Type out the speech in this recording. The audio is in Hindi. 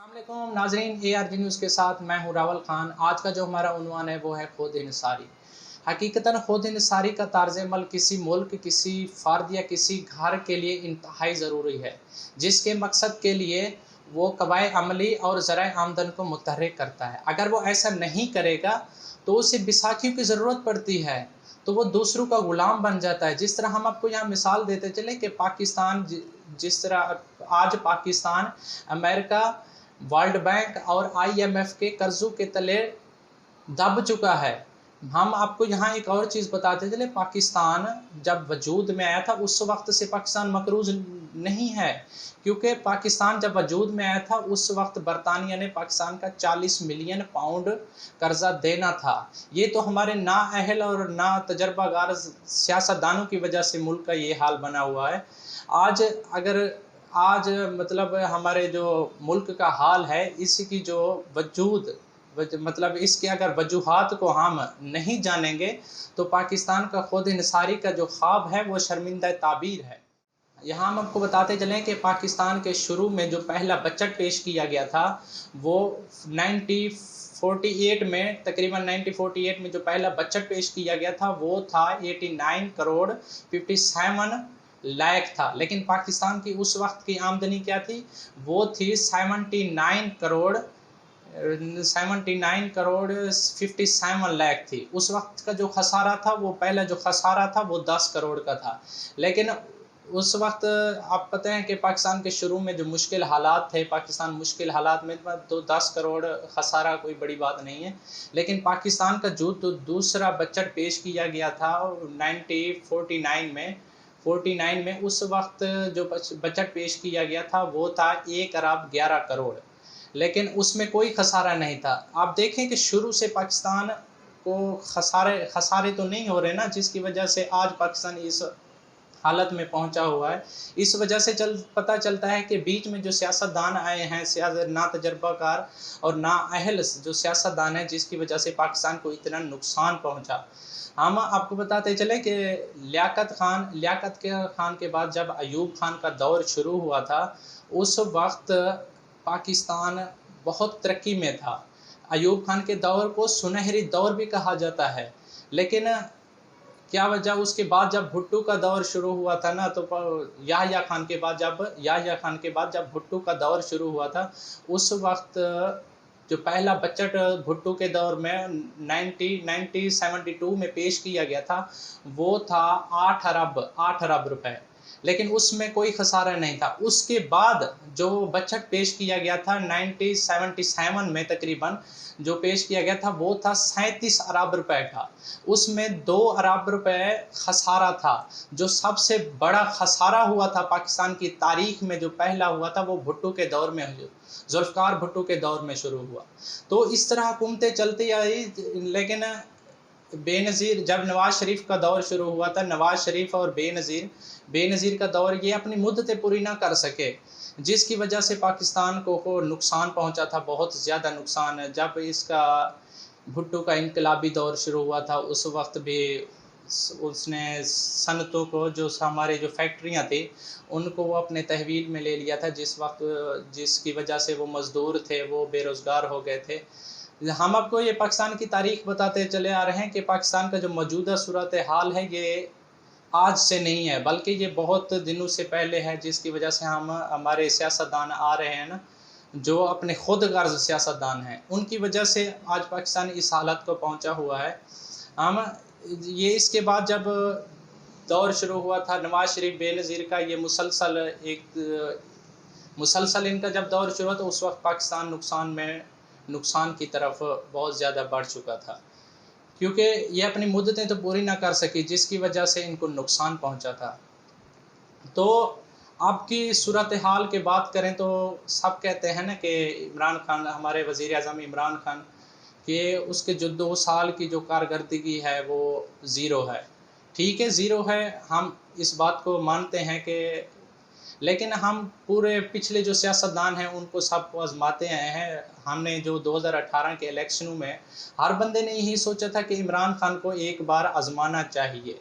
अस्सलामुअलैकुम नाज़रीन, ARG न्यूज़ के साथ मैं हूं रावल खान। आज का जो हमारा उन्वान है वो है खुद इंसारी। हकीकतन खुद इंसारी का तर्ज़ अमल किसी मुल्क, किसी फ़र्द या किसी घर के लिए इंतहाई ज़रूरी है, जिसके मकसद के लिए वो कवाए अमली और ज़राए आमदन को मुतहर्रिक करता है। अगर वो ऐसा नहीं करेगा तो उसे बैसाखियों की ज़रूरत पड़ती है, तो वो दूसरों का ग़ुलाम बन जाता है। जिस तरह हम आपको यहाँ मिसाल देते चलें कि पाकिस्तान जिस तरह आज पाकिस्तान अमेरिका, वर्ल्ड बैंक और IMF के कर्ज़ों के तले दब चुका है। हम आपको यहाँ एक और चीज़ बताते चले, पाकिस्तान जब वजूद में आया था उस वक्त से पाकिस्तान मकरूज़ नहीं है, क्योंकि पाकिस्तान जब वजूद में आया था उस वक्त बरतानिया ने पाकिस्तान का 40 मिलियन पाउंड कर्जा देना था। ये तो हमारे नाअहल और ना तजर्बागार सियासतदानों की वजह से मुल्क का ये हाल बना हुआ है। आज मतलब हमारे जो मुल्क का हाल है, इसकी जो मतलब इसके अगर वजूहात को हम नहीं जानेंगे तो पाकिस्तान का खुद इंसारी का जो ख्वाब है वो शर्मिंदा ताबीर है। यहाँ हम आपको बताते चलें कि पाकिस्तान के शुरू में जो पहला बजट पेश किया गया था वो 1948 में, तकरीबन 1948 में जो पहला बजट पेश किया गया था वो था 89 करोड़ 57 लाख था। लेकिन पाकिस्तान की उस वक्त की आमदनी क्या थी? वो थी 79 करोड़ 57 लाख थी। उस वक्त का जो खसारा था, वो पहला जो खसारा था वो 10 करोड़ का था। लेकिन उस वक्त आप पता है कि पाकिस्तान के शुरू में जो मुश्किल हालात थे, पाकिस्तान मुश्किल हालात में तो 10 करोड़ खसारा कोई बड़ी बात नहीं है। लेकिन पाकिस्तान का जो दूसरा बजट पेश किया गया था 1949 में, उस वक्त जो बजट पेश किया गया था वो था 1 अरब 11 करोड़। लेकिन उसमें कोई खसारा नहीं था। आप देखें कि शुरू से पाकिस्तान को खसारे तो नहीं हो रहे ना, जिसकी वजह से आज पाकिस्तान इस हालत में पहुंचा हुआ है। इस वजह से पता चलता है कि बीच में जो सियासतदान आए हैं, ना तजर्बाकार और ना अहल जो सियासतदान है, जिसकी वजह से पाकिस्तान को इतना नुकसान पहुंचा। हम आपको बताते चले कि लियाकत खान के बाद जब अयूब खान का दौर शुरू हुआ था, उस वक्त पाकिस्तान बहुत तरक्की में था। अयूब खान के दौर को सुनहरी दौर भी कहा जाता है। लेकिन क्या वजह, उसके बाद जब भुट्टो का दौर शुरू हुआ था ना, तो याह्या खान के बाद जब भुट्टो का दौर शुरू हुआ था, उस वक्त जो पहला बजट भुट्टो के दौर में 1972 में पेश किया गया था वो था 8 अरब रुपए। लेकिन उसमें कोई खसारा नहीं था। उसके बाद जो बजट पेश किया गया था 1977 में, तकरीबन जो पेश किया गया था वो था 37 अरब रुपए का। उसमें 2 अरब रुपए खसारा था। जो सबसे बड़ा खसारा हुआ था पाकिस्तान की तारीख में, जो पहला हुआ था वो भुट्टो के दौर में, जुल्फ़िकार भुट्टो के दौर में शुरू हुआ। तो इस तरह हुकूमतें चलती आई। लेकिन बेनज़ीर, जब नवाज़ शरीफ का दौर शुरू हुआ था, नवाज़ शरीफ और बेनज़ीर का दौर, ये अपनी मुद्दतें पूरी ना कर सके, जिसकी वजह से पाकिस्तान को नुकसान पहुंचा था, बहुत ज़्यादा नुकसान। जब इसका भुट्टो का इनकलाबी दौर शुरू हुआ था, उस वक्त भी उसने सनतों को, जो हमारे जो फैक्ट्रियां थी, उनको वो अपने तहवील में ले लिया था, जिसकी वजह से वो मज़दूर थे वो बेरोज़गार हो गए थे। हम आपको ये पाकिस्तान की तारीख़ बताते चले आ रहे हैं कि पाकिस्तान का जो मौजूदा सूरत हाल है ये आज से नहीं है, बल्कि ये बहुत दिनों से पहले है, जिसकी वजह से हमारे सियासतदान आ रहे हैं ना, जो अपने खुद गर्ज सियासतदान हैं, उनकी वजह से आज पाकिस्तान इस हालत को पहुंचा हुआ है। हम ये इसके बाद जब दौर शुरू हुआ था नवाज़ शरीफ बेनज़ीर का, ये मुसलसल इनका जब दौर शुरू हुआ तो उस वक्त पाकिस्तान नुकसान की तरफ बहुत ज़्यादा बढ़ चुका था, क्योंकि ये अपनी मुद्दतें तो पूरी ना कर सकी, जिसकी वजह से इनको नुकसान पहुंचा था। तो आपकी सूरत हाल की बात करें तो सब कहते हैं ना कि इमरान खान, हमारे वज़ीर आज़म इमरान खान, कि उसके जो 2 साल की जो कारकर्दगी है वो ज़ीरो है। ठीक है, ज़ीरो है, हम इस बात को मानते हैं कि, लेकिन हम पूरे पिछले जो सियासतदान हैं उनको सबको आजमाते आए हैं। हमने जो 2018 के इलेक्शनों में हर बंदे ने यही सोचा था कि इमरान खान को एक बार आजमाना चाहिए।